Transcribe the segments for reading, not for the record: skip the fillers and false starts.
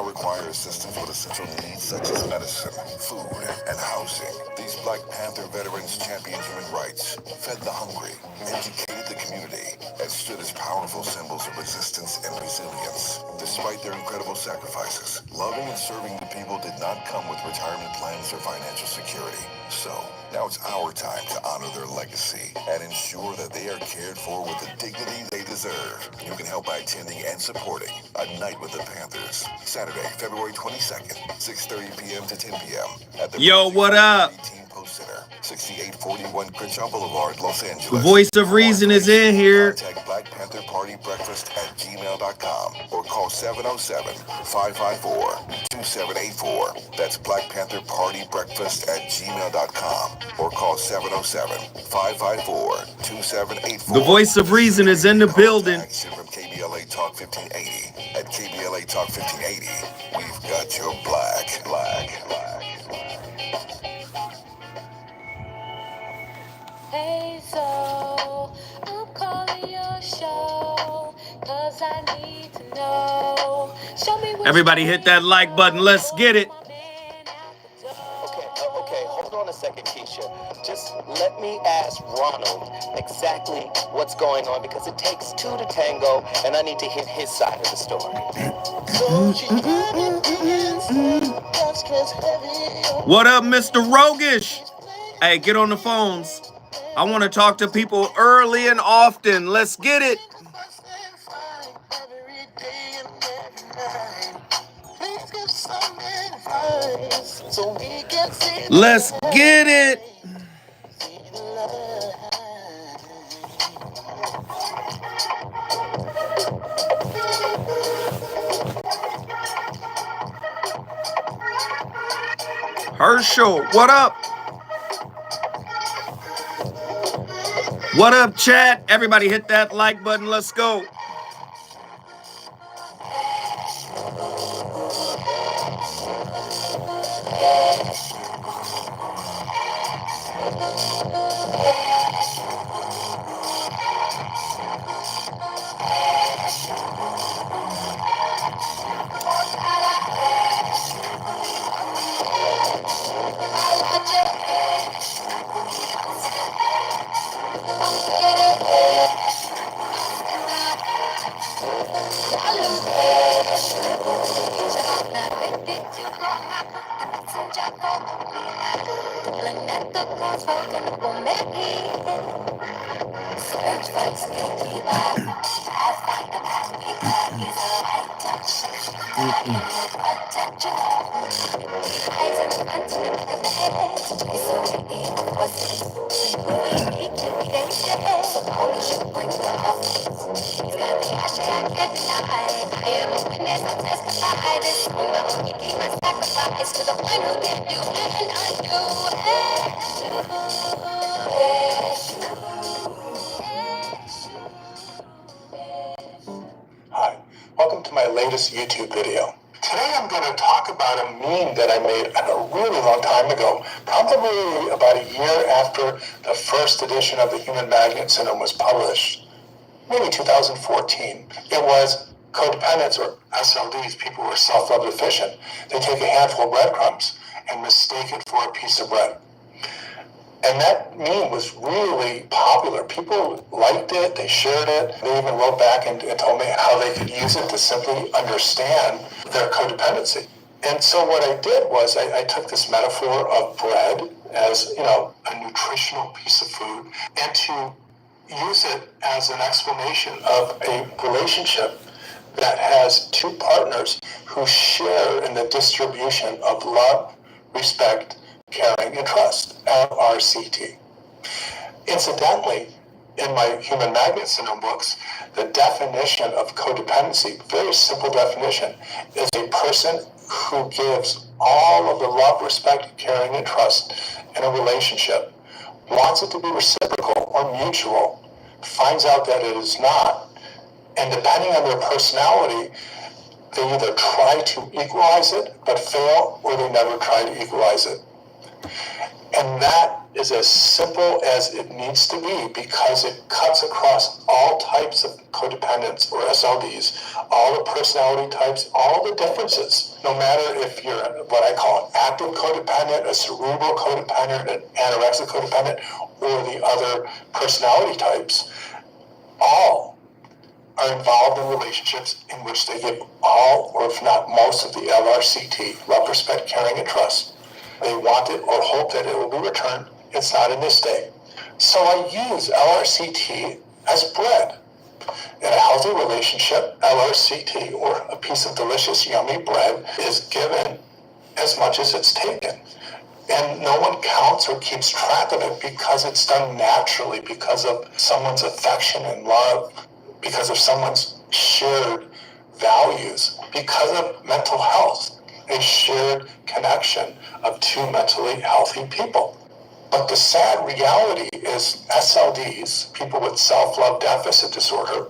require assistance with essential needs such as medicine, food, and housing. These Black Panther veterans championed human rights, fed the hungry, educated the community, and stood as powerful symbols of resistance and resilience. Despite their incredible sacrifices, loving and serving the people did not come with retirement plans or financial security. So, now it's our time to honor their legacy and ensure that they are cared for with the dignity they deserve. You can help by attending and supporting A Night with the Panthers, Saturday, February 22nd, 6:30 p.m. to 10 p.m. at the Yo, what up? Center, 6841 Crenshaw Boulevard, Los Angeles. The voice of reason is in here. Contact blackpantherpartybreakfast@gmail.com or call 707-554-2784. That's blackpantherpartybreakfast@gmail.com or call 707-554-2784. The voice of reason is in the building. From KBLA Talk 1580. At KBLA Talk 1580, we've got your black. Hey, so I'm calling your show, 'cause I need to know. Show me what everybody hit that like button. Let's get it. Okay, hold on a second, Keisha. Just let me ask Ronald exactly what's going on, because it takes two to tango, and I need to hear his side of the story. What up, Mr. Rogish? Hey, get on the phones. I want to talk to people early and often. Let's get it. Let's get it. Herschel, what up? What up, chat? Everybody hit that like button. Let's go. Hi, welcome to my latest YouTube video. Today I'm going to talk about a meme that I made a really long time ago, probably about a year after the first edition of the Human Magnet Syndrome was published, maybe 2014. It was codependents, or SLDs, people who are self-love deficient. They take a handful of breadcrumbs and mistake it for a piece of bread. And that meme was really popular. People liked it, they shared it, they even wrote back and told me how they could use it to simply understand their codependency. And so what I did was I took this metaphor of bread as, a nutritional piece of food, and to use it as an explanation of a relationship that has two partners who share in the distribution of love, respect, caring, and trust, LRCT. Incidentally, in my Human Magnet Syndrome books, the definition of codependency, very simple definition, is a person who gives all of the love, respect, caring, and trust in a relationship, wants it to be reciprocal or mutual, finds out that it is not, and depending on their personality, they either try to equalize it but fail, or they never try to equalize it. And that is as simple as it needs to be because it cuts across all types of codependents or SLDs, all the personality types, all the differences. No matter if you're what I call an active codependent, a cerebral codependent, an anorexic codependent, or the other personality types, all are involved in relationships in which they give all, or if not most, of the LRCT, love, respect, caring, and trust. They want it or hope that it will be returned. It's not in this day. So I use LRCT as bread. In a healthy relationship, LRCT, or a piece of delicious, yummy bread, is given as much as it's taken. And no one counts or keeps track of it because it's done naturally, because of someone's affection and love, because of someone's shared values, because of mental health, a shared connection of two mentally healthy people. But the sad reality is SLDs, people with self-love deficit disorder,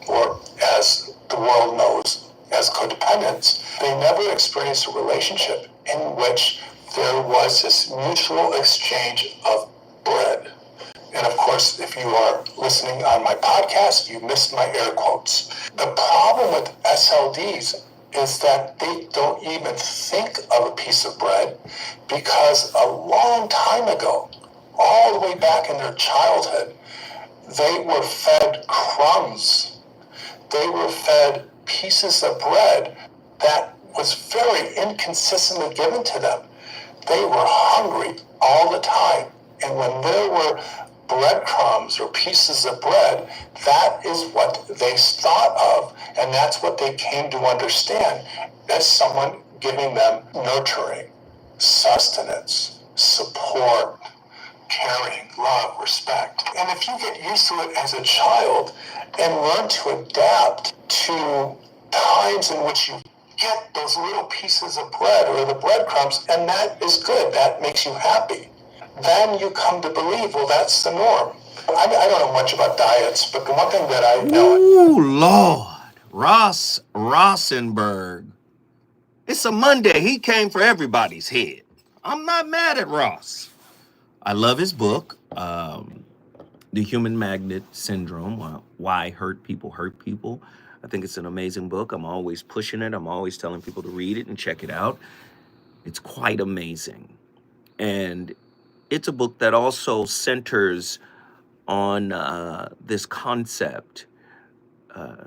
or as the world knows as codependents, they never experienced a relationship in which there was this mutual exchange of bread. And of course, if you are listening on my podcast, you missed my air quotes. The problem with SLDs is that they don't even think of a piece of bread because a long time ago, all the way back in their childhood, they were fed crumbs. They were fed pieces of bread that was very inconsistently given to them. They were hungry all the time. And when there were breadcrumbs or pieces of bread, that is what they thought of, and that's what they came to understand as someone giving them nurturing, sustenance, support, caring, love, respect. And if you get used to it as a child and learn to adapt to times in which you get those little pieces of bread or the breadcrumbs, and that is good, that makes you happy, then you come to believe, well, that's the norm. I don't know much about diets, but the one thing that I know... Ooh, Lord. Ross Rossenberg. It's a Monday. He came for everybody's head. I'm not mad at Ross. I love his book, The Human Magnet Syndrome, Why Hurt People Hurt People. I think it's an amazing book. I'm always pushing it. I'm always telling people to read it and check it out. It's quite amazing. And it's a book that also centers on this concept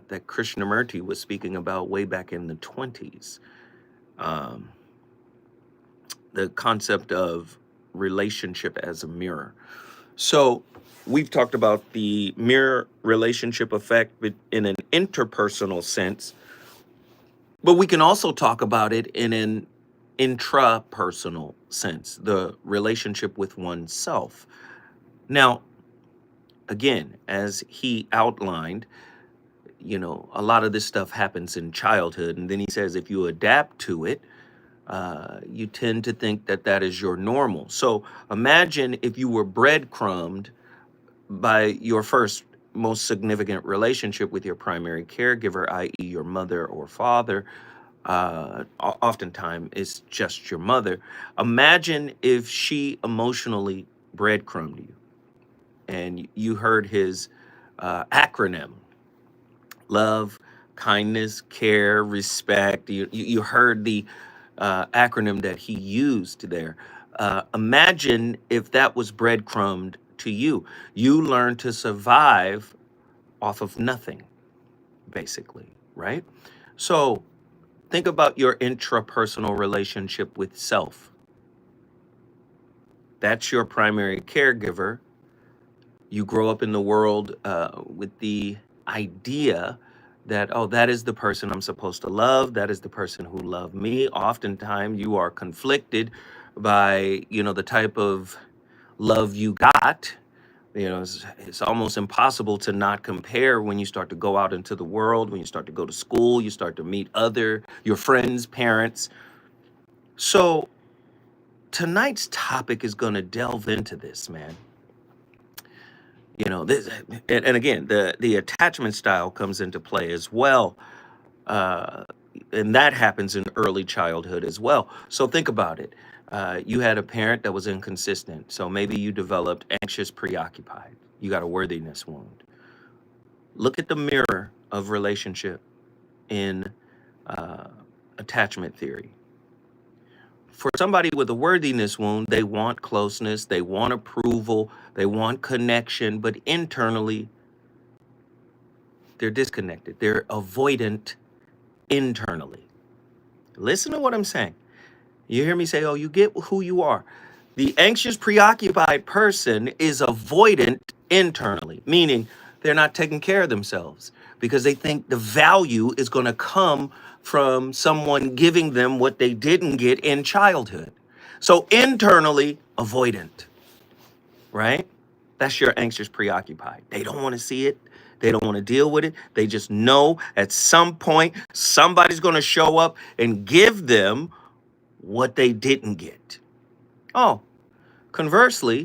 that Krishnamurti was speaking about way back in the 20s. The concept of relationship as a mirror. So we've talked about the mirror relationship effect in an interpersonal sense, but we can also talk about it in an intrapersonal sense, the relationship with oneself. Now, again, as he outlined, a lot of this stuff happens in childhood. And then he says, if you adapt to it, you tend to think that that is your normal. So imagine if you were breadcrumbed by your first most significant relationship with your primary caregiver, i.e. your mother or father. Oftentimes it's just your mother. Imagine if she emotionally breadcrumbed you and you heard his acronym: love, kindness, care, respect. You heard the acronym that he used there. Imagine if that was breadcrumbed to you. You learn to survive off of nothing, basically, right? So think about your intrapersonal relationship with self. That's your primary caregiver. You grow up in the world with the idea that, oh, that is the person I'm supposed to love. That is the person who loved me. Oftentimes you are conflicted by, the type of love you got. It's almost impossible to not compare when you start to go out into the world, when you start to go to school, you start to meet your friends, parents. So tonight's topic is going to delve into this, man. This, and again, the attachment style comes into play as well. And that happens in early childhood as well. So think about it. You had a parent that was inconsistent, so maybe you developed anxious preoccupied. You got a worthiness wound. Look at the mirror of relationship in uh, attachment theory. For somebody with a worthiness wound, they want closeness, they want approval, they want connection, but internally, they're disconnected. They're avoidant internally. Listen to what I'm saying. You hear me say, oh, you get who you are. The anxious, preoccupied person is avoidant internally, meaning they're not taking care of themselves because they think the value is going to come from someone giving them what they didn't get in childhood. So internally, avoidant, right? That's your anxious, preoccupied. They don't want to see it. They don't want to deal with it. They just know at some point somebody's going to show up and give them what they didn't get. Oh, conversely,